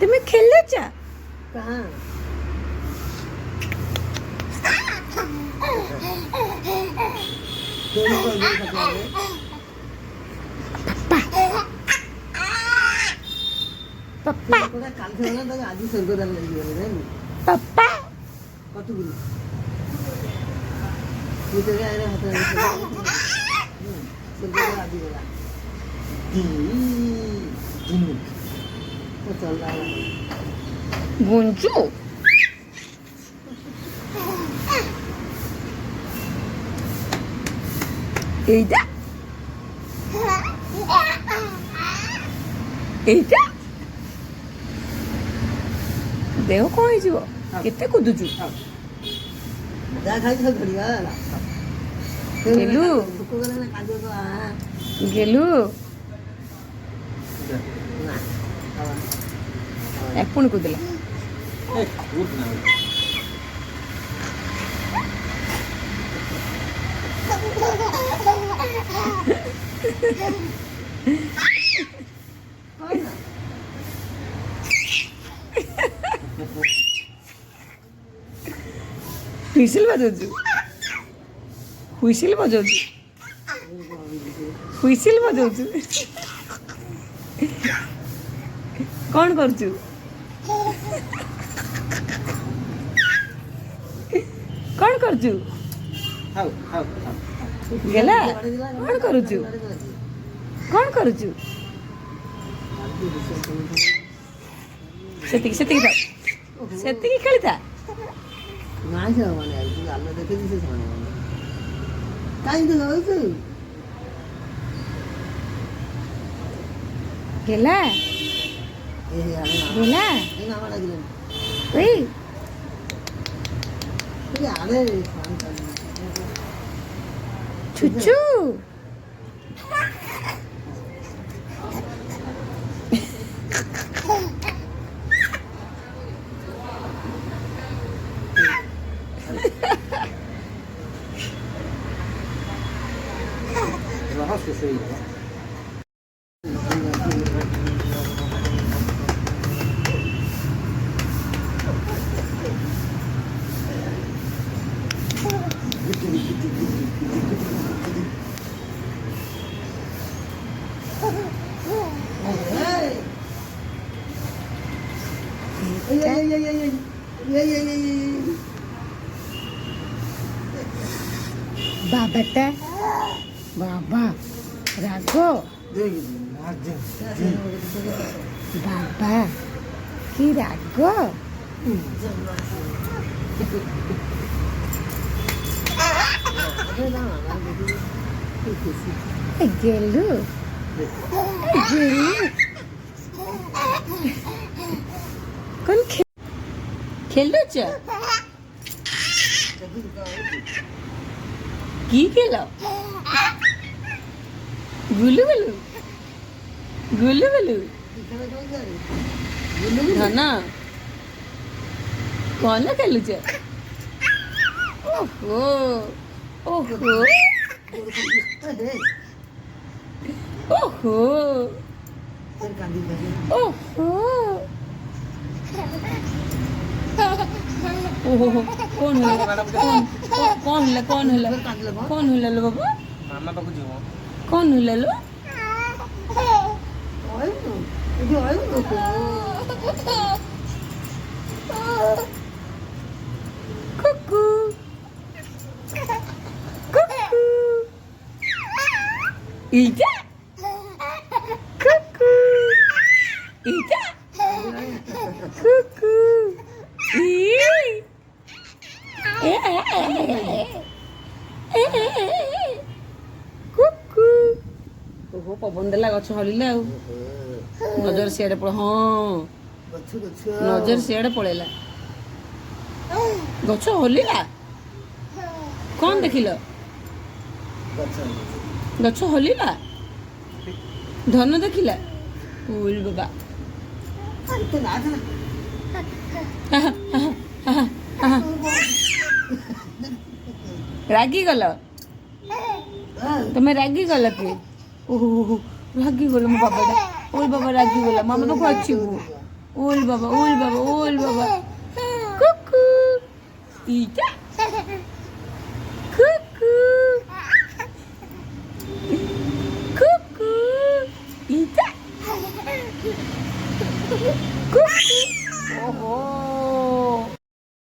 तुम्हें खेलना चा कहाँ पप्पा काल खेळला तर आधी स्वर्गदान नाही पप्पा कतुगुली मी तर काय रे हातात स्वर्गदान आधी गेला तो चालला गुंजू এইটা এইটা ଦେହ କ'ଣ ହେଇଯିବ କେତେ କୁଦୁଛୁ ଯା ଖାଇଛ ଧରିବା ଗେଲୁ ଗେଲୁ ପୁଣି କୁଦିଲା हुइसिल बजाउँछु हुइसिल बजाउँछु हुइसिल बजाउँछु କ'ଣ କରୁଛୁ କ'ଣ କରୁଛୁ ଗେଲା କ'ଣ କରୁଛୁ କ'ଣ କରୁଛୁ ସେତିକି ସେତିକି ଥାଉ ସେତିକି ଖେଳିଥା नाही म्हणे तू आलं तर कधीच म्हणे काही तर जायचं गेला गेला हे आम्हाला गेलं ओय ते आले छुच्छू Rahatsız şey ya. बाबाटा बाबा रागो बाबा की रागो गेलू गेलू कौन खेलो च की खेलो गुलू गुलू गुलू गुलू ना कौन खेलु च ओहो ओहो ओहो ओहो ओहो कौन होला कौन होला कौन होला कौन होला लो बाबा मामा पाखु जीव कौन होला लो कुकू कुकू इजा कुकू इजा कुकू कुकू ओहो पवन देला गछ हलिला आ नजर सियाड़े पड़ हाँ नजर सियाड़े पड़ेला गछ हलिला कौन देखिल गछ हलिला धन देखिला उल बाबा रागी गल तुम्हें रागी गल कि ओहो रागी गल मो बाबा ओल बाबा रागी गला मामा पाखु आछिबु ওল বাবা ওল বাবা ওল বাবা কুকু টিটা কুকু কুকু টিটা কুকু